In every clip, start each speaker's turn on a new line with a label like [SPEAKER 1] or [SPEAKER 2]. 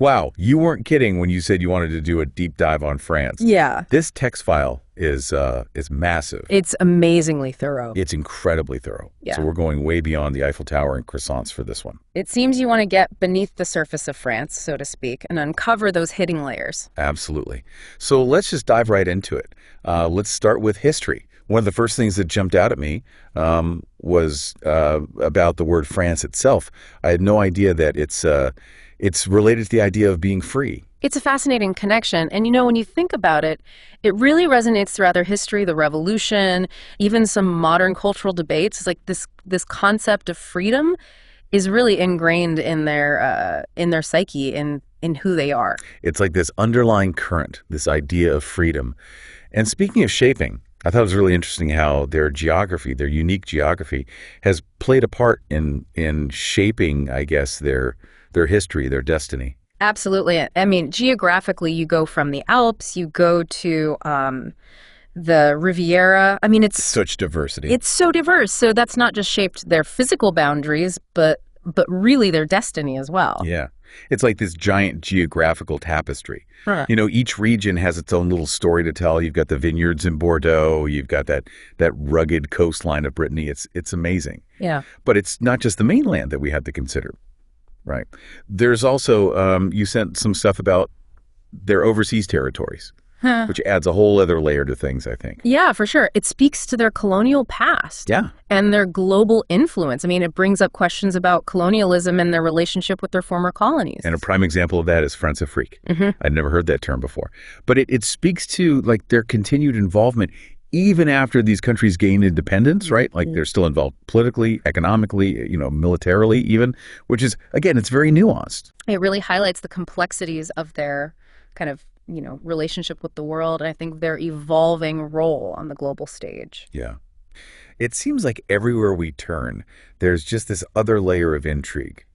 [SPEAKER 1] Wow, you weren't kidding when you said you wanted to do a deep dive on France.
[SPEAKER 2] Yeah.
[SPEAKER 1] This text file is massive.
[SPEAKER 2] It's amazingly thorough.
[SPEAKER 1] It's incredibly thorough.
[SPEAKER 2] Yeah.
[SPEAKER 1] So we're going way beyond the Eiffel Tower and croissants for this one.
[SPEAKER 2] It seems you want to get beneath the surface of France, so to speak, and uncover those hidden layers.
[SPEAKER 1] Absolutely. So let's just dive right into it. Let's start with history. One of the first things that jumped out at me was about the word France itself. I had no idea that it's related to the idea of being free.
[SPEAKER 2] It's a fascinating connection. And, when you think about it, it really resonates throughout their history, the revolution, even some modern cultural debates. It's like this concept of freedom is really ingrained in their psyche, in who they are.
[SPEAKER 1] It's like this underlying current, this idea of freedom. And speaking of shaping, I thought it was really interesting how their geography, their unique geography, has played a part in shaping, I guess, their history, their destiny.
[SPEAKER 2] Absolutely. I mean, geographically, you go from the Alps, you go to the Riviera. I mean, it's
[SPEAKER 1] such diversity.
[SPEAKER 2] It's so diverse. So that's not just shaped their physical boundaries, but really their destiny as well.
[SPEAKER 1] Yeah. It's like this giant geographical tapestry.
[SPEAKER 2] Huh.
[SPEAKER 1] Each region has its own little story to tell. You've got the vineyards in Bordeaux. You've got that rugged coastline of Brittany. It's amazing.
[SPEAKER 2] Yeah.
[SPEAKER 1] But it's not just the mainland that we have to consider. Right. There's also, you sent some stuff about their overseas territories, which adds a whole other layer to things, I think.
[SPEAKER 2] Yeah, for sure. It speaks to their colonial past.
[SPEAKER 1] Yeah.
[SPEAKER 2] And their global influence. I mean, it brings up questions about colonialism and their relationship with their former colonies.
[SPEAKER 1] And a prime example of that is France-Afrique. I'd never heard that term before. But it speaks to like their continued involvement even after these countries gain independence, right? Like they're still involved politically, economically, militarily even, which is, again, it's very nuanced.
[SPEAKER 2] It really highlights the complexities of their kind of, relationship with the world, and I think their evolving role on the global stage.
[SPEAKER 1] Yeah. It seems like everywhere we turn, there's just this other layer of intrigue.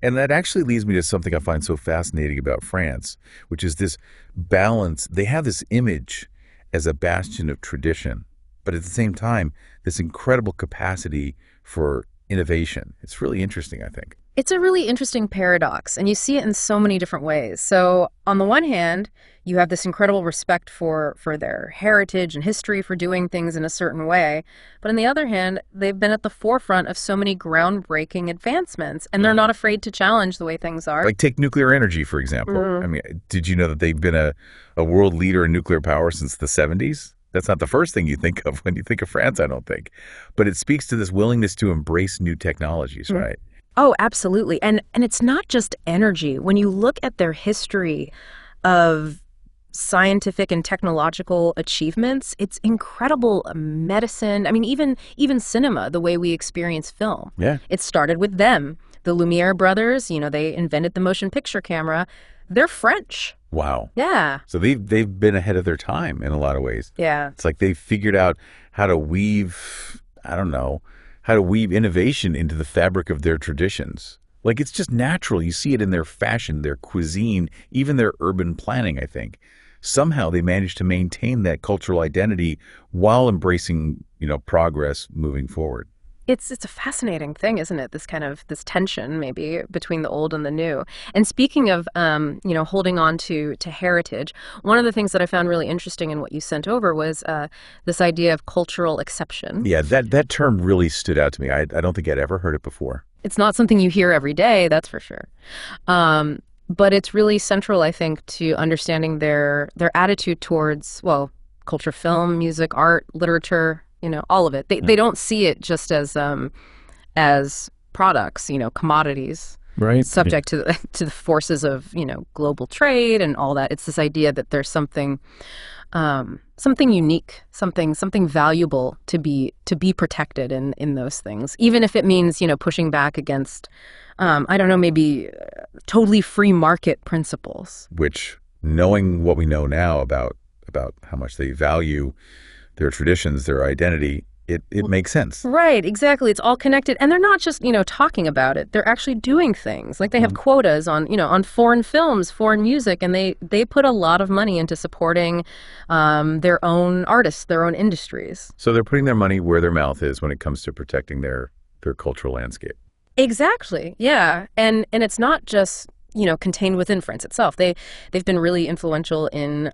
[SPEAKER 1] And that actually leads me to something I find so fascinating about France, which is this balance. They have this image as a bastion of tradition, but at the same time, this incredible capacity for innovation. It's really interesting, I think.
[SPEAKER 2] It's a really interesting paradox, and you see it in so many different ways. So on the one hand, you have this incredible respect for their heritage and history, for doing things in a certain way. But on the other hand, they've been at the forefront of so many groundbreaking advancements, and they're not afraid to challenge the way things are.
[SPEAKER 1] Like take nuclear energy, for example. I mean, did you know that they've been a world leader in nuclear power since the 70s? That's not the first thing you think of when you think of France, I don't think. But it speaks to this willingness to embrace new technologies, right?
[SPEAKER 2] Oh, absolutely. And it's not just energy. When you look at their history of scientific and technological achievements, it's incredible. Medicine, I mean, even cinema, the way we experience film.
[SPEAKER 1] Yeah.
[SPEAKER 2] It started with them. The Lumiere brothers, they invented the motion picture camera. They're French.
[SPEAKER 1] Wow.
[SPEAKER 2] Yeah.
[SPEAKER 1] So they've been ahead of their time in a lot of ways.
[SPEAKER 2] Yeah.
[SPEAKER 1] It's like they've figured out how to weave, innovation into the fabric of their traditions. Like it's just natural. You see it in their fashion, their cuisine, even their urban planning, I think. Somehow they managed to maintain that cultural identity while embracing, progress moving forward.
[SPEAKER 2] It's a fascinating thing, isn't it? This tension maybe between the old and the new. And speaking of, holding on to heritage, one of the things that I found really interesting in what you sent over was this idea of cultural exception.
[SPEAKER 1] Yeah, that term really stood out to me. I don't think I'd ever heard it before.
[SPEAKER 2] It's not something you hear every day, that's for sure. But it's really central, I think, to understanding their attitude towards, culture, film, music, art, literature, all of it. They don't see it just as products, commodities,
[SPEAKER 1] right?
[SPEAKER 2] Subject to the forces of global trade and all that. It's this idea that there's something unique, something valuable to be protected in those things, even if it means pushing back against maybe totally free market principles.
[SPEAKER 1] Which, knowing what we know now about how much they value their traditions, their identity, it makes sense.
[SPEAKER 2] Right, exactly. It's all connected. And they're not just, talking about it. They're actually doing things. Like they have quotas on foreign films, foreign music, and they put a lot of money into supporting their own artists, their own industries.
[SPEAKER 1] So they're putting their money where their mouth is when it comes to protecting their cultural landscape.
[SPEAKER 2] Exactly. Yeah. And it's not just contained within France itself. They've been really influential in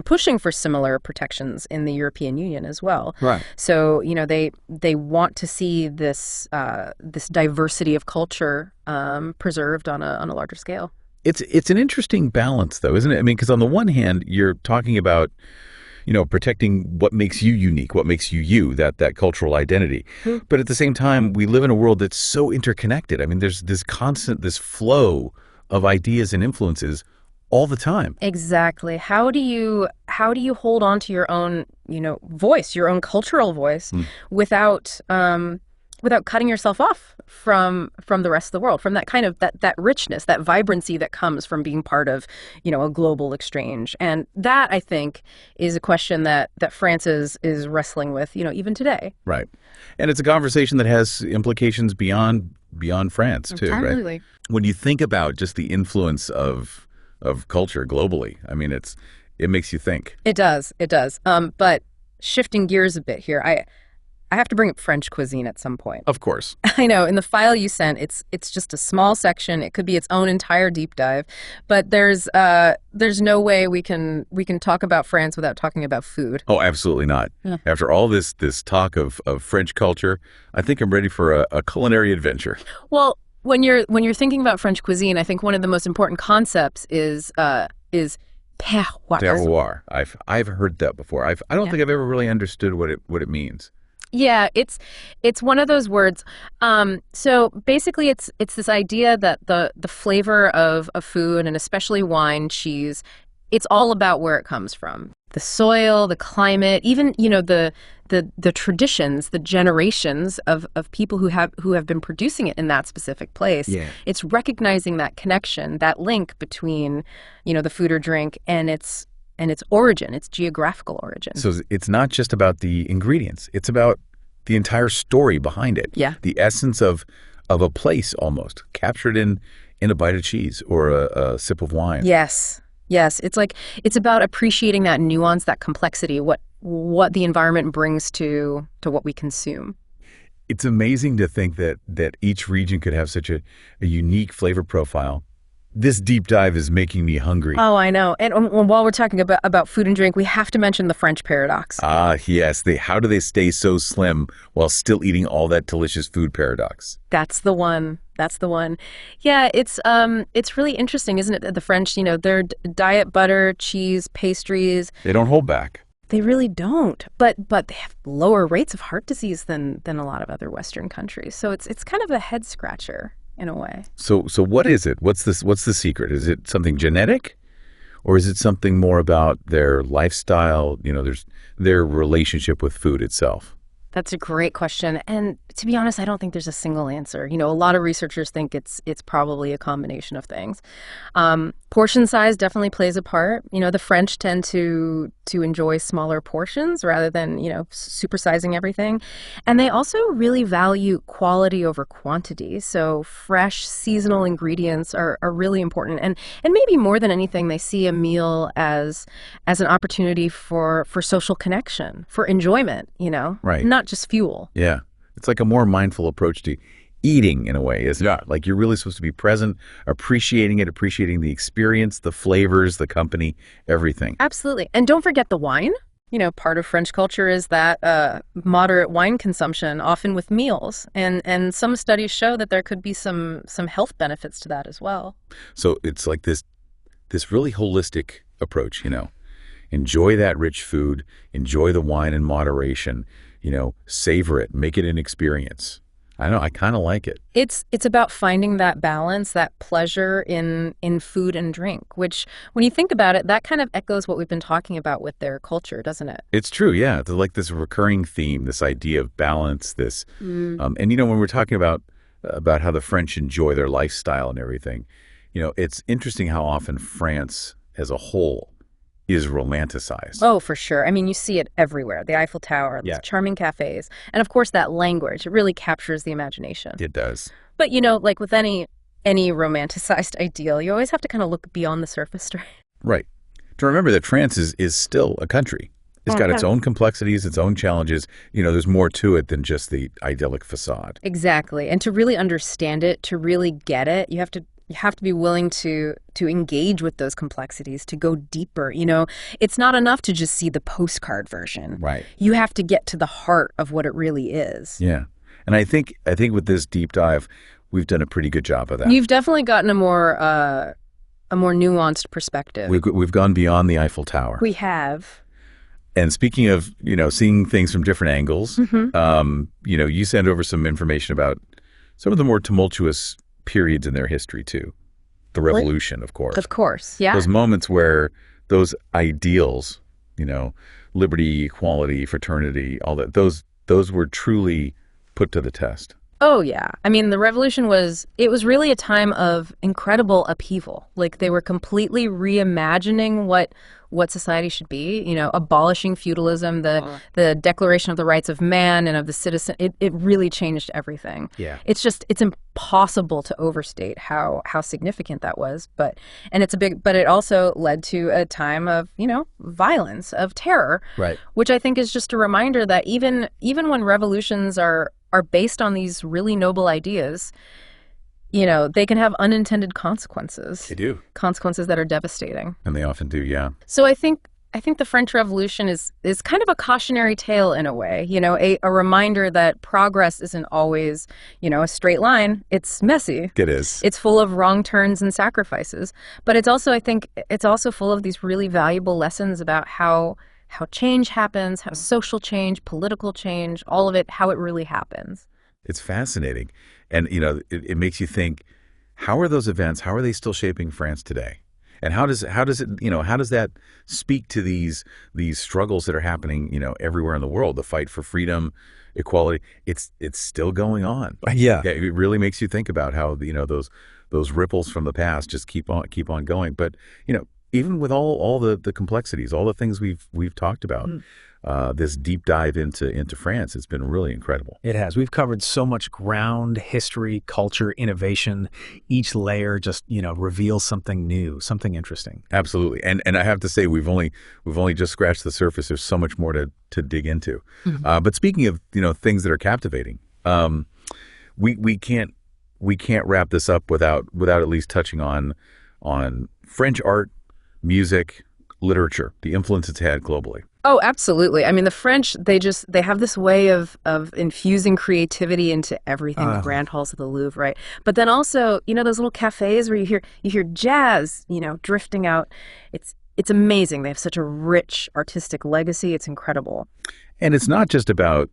[SPEAKER 2] pushing for similar protections in the European Union as well.
[SPEAKER 1] Right.
[SPEAKER 2] So, they want to see this diversity of culture preserved on a larger scale.
[SPEAKER 1] It's an interesting balance, though, isn't it? I mean, because on the one hand, you're talking about protecting what makes you unique, what makes you, that cultural identity. But at the same time, we live in a world that's so interconnected. I mean, there's this flow of ideas and influences all the time.
[SPEAKER 2] Exactly. How do you hold on to your own, voice, your own cultural voice without cutting yourself off from the rest of the world, from that kind of that richness, that vibrancy that comes from being part of, a global exchange. And that, I think, is a question that France is wrestling with, even today.
[SPEAKER 1] Right. And it's a conversation that has implications beyond France, too,
[SPEAKER 2] Absolutely.
[SPEAKER 1] Right? When you think about just the influence of culture globally, I mean, it makes you think.
[SPEAKER 2] It does. But shifting gears a bit here, I have to bring up French cuisine at some point.
[SPEAKER 1] Of course.
[SPEAKER 2] I know. In the file you sent, it's just a small section. It could be its own entire deep dive. But there's no way we can talk about France without talking about food.
[SPEAKER 1] Oh, absolutely not.
[SPEAKER 2] Yeah.
[SPEAKER 1] After all this talk of French culture, I think I'm ready for a culinary adventure.
[SPEAKER 2] Well, when you're thinking about French cuisine, I think one of the most important concepts is terroir.
[SPEAKER 1] Terroir. I've heard that before. I don't think I've ever really understood what it means.
[SPEAKER 2] Yeah, it's one of those words. So basically, it's this idea that the flavor of food, and especially wine, cheese, it's all about where it comes from. The soil, the climate, even the traditions, the generations of people who have been producing it in that specific place.
[SPEAKER 1] Yeah.
[SPEAKER 2] It's recognizing that connection, that link between the food or drink and its origin, its geographical origin.
[SPEAKER 1] So it's not just about the ingredients. It's about the entire story behind it.
[SPEAKER 2] Yeah.
[SPEAKER 1] The essence of a place almost, captured in a bite of cheese or a sip of wine.
[SPEAKER 2] Yes. It's about appreciating that nuance, that complexity, what the environment brings to what we consume.
[SPEAKER 1] It's amazing to think that each region could have such a unique flavor profile. This deep dive is making me hungry.
[SPEAKER 2] Oh, I know. And while we're talking about food and drink, we have to mention the French paradox.
[SPEAKER 1] Ah, yes. How do they stay so slim while still eating all that delicious food paradox?
[SPEAKER 2] That's the one. Yeah, it's really interesting, isn't it? The French, their diet butter, cheese, pastries.
[SPEAKER 1] They don't hold back.
[SPEAKER 2] They really don't. But they have lower rates of heart disease than a lot of other Western countries. So it's kind of a head scratcher in a way.
[SPEAKER 1] So what is it? What's the secret? Is it something genetic? Or is it something more about their lifestyle, their relationship with food itself?
[SPEAKER 2] That's a great question. And to be honest, I don't think there's a single answer. A lot of researchers think it's probably a combination of things. Portion size definitely plays a part. The French tend to enjoy smaller portions rather than, supersizing everything. And they also really value quality over quantity. So fresh, seasonal ingredients are really important. And maybe more than anything, they see a meal as an opportunity for social connection, for enjoyment,
[SPEAKER 1] Right.
[SPEAKER 2] Not just fuel.
[SPEAKER 1] Yeah. It's like a more mindful approach to eating in a way, isn't it? Like you're really supposed to be present, appreciating the experience, the flavors, the company, everything.
[SPEAKER 2] Absolutely. And don't forget the wine. Part of French culture is that moderate wine consumption, often with meals. And some studies show that there could be some health benefits to that as well.
[SPEAKER 1] So it's like this really holistic approach, Enjoy that rich food, enjoy the wine in moderation, savor it, make it an experience. I know, I kind of like it.
[SPEAKER 2] It's about finding that balance, that pleasure in food and drink, which when you think about it, that kind of echoes what we've been talking about with their culture, doesn't it?
[SPEAKER 1] It's true, yeah. It's like this recurring theme, this idea of balance, and when we're talking about how the French enjoy their lifestyle and everything, it's interesting how often France as a whole is romanticized.
[SPEAKER 2] Oh, for sure. I mean, you see it everywhere. The Eiffel Tower, those charming cafes. And of course, that language, it really captures the imagination.
[SPEAKER 1] It does.
[SPEAKER 2] But, like with any romanticized ideal, you always have to kind of look beyond the surface, right?
[SPEAKER 1] Right. To remember that France is still a country. It's got its own complexities, its own challenges. There's more to it than just the idyllic facade.
[SPEAKER 2] Exactly. And to really understand it, to really get it, you have to You have to be willing to engage with those complexities, to go deeper. It's not enough to just see the postcard version.
[SPEAKER 1] Right.
[SPEAKER 2] You have to get to the heart of what it really is.
[SPEAKER 1] Yeah. And I think with this deep dive, we've done a pretty good job of that.
[SPEAKER 2] You've definitely gotten a more nuanced perspective.
[SPEAKER 1] We've gone beyond the Eiffel Tower.
[SPEAKER 2] We have.
[SPEAKER 1] And speaking of, seeing things from different angles, you sent over some information about some of the more tumultuous periods in their history too. The revolution, of course.
[SPEAKER 2] Of course, yeah.
[SPEAKER 1] Those moments where those ideals, liberty, equality, fraternity, all that, those were truly put to the test.
[SPEAKER 2] Oh, yeah. I mean, the revolution was really a time of incredible upheaval. Like, they were completely reimagining what society should be, abolishing feudalism, the Declaration of the Rights of Man and of the Citizen. It really changed everything.
[SPEAKER 3] Yeah.
[SPEAKER 2] It's impossible to overstate how significant that was. But it also led to a time of, violence, of terror.
[SPEAKER 3] Right.
[SPEAKER 2] Which I think is just a reminder that even when revolutions are based on these really noble ideas, they can have unintended consequences.
[SPEAKER 1] They do.
[SPEAKER 2] Consequences that are devastating.
[SPEAKER 1] And they often do, yeah.
[SPEAKER 2] So I think the French Revolution is kind of a cautionary tale in a way, a reminder that progress isn't always, a straight line. It's messy.
[SPEAKER 1] It is.
[SPEAKER 2] It's full of wrong turns and sacrifices. But it's also full of these really valuable lessons about how change happens, how social change, political change, all of it, how it really happens.
[SPEAKER 1] It's fascinating. And, it makes you think, how are those events, how are they still shaping France today? And how does that speak to these struggles that are happening, everywhere in the world, the fight for freedom, equality, it's still going on.
[SPEAKER 3] Yeah.
[SPEAKER 1] It really makes you think about how, those ripples from the past just keep on going. But, even with all the complexities, all the things we've talked about, this deep dive into France, it's been really incredible.
[SPEAKER 3] It has. We've covered so much ground, history, culture, innovation. Each layer just, reveals something new, something interesting.
[SPEAKER 1] Absolutely. And I have to say, we've only just scratched the surface. There's so much more to dig into.
[SPEAKER 2] Mm-hmm.
[SPEAKER 1] But speaking of, things that are captivating, we can't wrap this up without at least touching on French art, music, literature, the influence it's had globally.
[SPEAKER 2] Oh, absolutely. I mean, the French, they have this way of infusing creativity into everything, the grand halls of the Louvre, right? But then also, those little cafes where you hear jazz, drifting out. It's amazing. They have such a rich artistic legacy. It's incredible.
[SPEAKER 1] And it's not just about,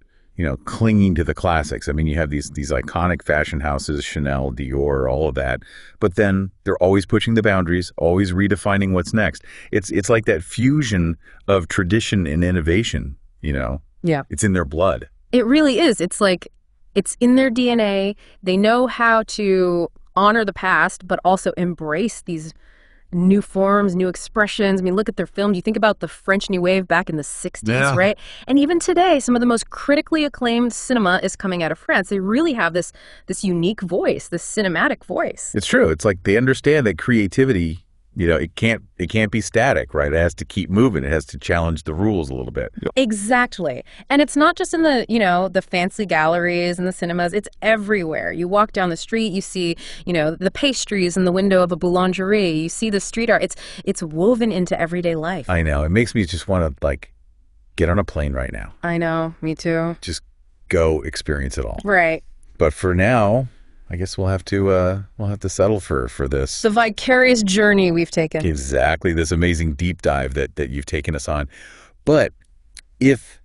[SPEAKER 1] clinging to the classics. I mean, you have these iconic fashion houses, Chanel, Dior, all of that. But then they're always pushing the boundaries, always redefining what's next. It's like that fusion of tradition and innovation,
[SPEAKER 2] Yeah.
[SPEAKER 1] It's in their blood.
[SPEAKER 2] It really is. It's like, it's in their DNA. They know how to honor the past, but also embrace these new forms, new expressions. I mean, look at their films. You think about the French New Wave back in the 60s, right? And even today, some of the most critically acclaimed cinema is coming out of France. They really have this unique voice, this cinematic voice.
[SPEAKER 1] It's true. It's like they understand that creativity, it can't be static, right? It has to keep moving. It has to challenge the rules a little bit.
[SPEAKER 2] Exactly. And it's not just in the, the fancy galleries and the cinemas. It's everywhere. You walk down the street, you see, the pastries in the window of a boulangerie. You see the street art. It's woven into everyday life.
[SPEAKER 1] I know. It makes me just want to, get on a plane right now.
[SPEAKER 2] I know. Me too.
[SPEAKER 1] Just go experience it all.
[SPEAKER 2] Right.
[SPEAKER 1] But for now, I guess we'll have to settle for this.
[SPEAKER 2] The vicarious journey we've taken.
[SPEAKER 1] Exactly, this amazing deep dive that you've taken us on. But if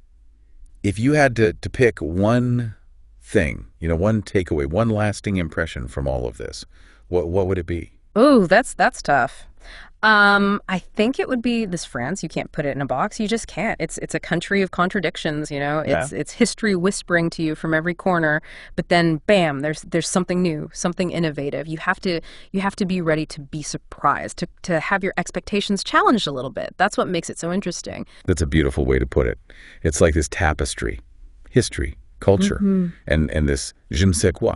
[SPEAKER 1] you had to pick one thing, one takeaway, one lasting impression from all of this, what would it be?
[SPEAKER 2] Ooh, that's tough. I think it would be this France. You can't put it in a box. You just can't. It's a country of contradictions, It's history whispering to you from every corner, but then bam, there's something new, something innovative. You have to be ready to be surprised, to have your expectations challenged a little bit. That's what makes it so interesting.
[SPEAKER 1] That's a beautiful way to put it. It's like this tapestry, history, culture, and this je ne sais quoi,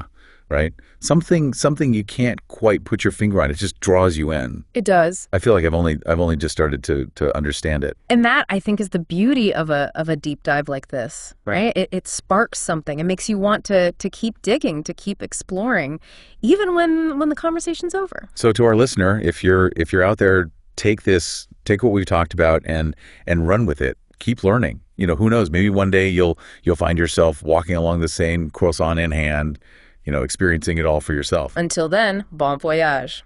[SPEAKER 1] right? Something you can't quite put your finger on. It just draws you in.
[SPEAKER 2] It does.
[SPEAKER 1] I feel like I've only just started to understand it.
[SPEAKER 2] And that, I think, is the beauty of a deep dive like this, right? It sparks something. It makes you want to keep digging, to keep exploring, even when the conversation's over.
[SPEAKER 1] So to our listener, if you're out there, take what we've talked about and run with it. Keep learning. Who knows? Maybe one day you'll find yourself walking along the Seine, croissant in hand, experiencing it all for yourself.
[SPEAKER 2] Until then, bon voyage.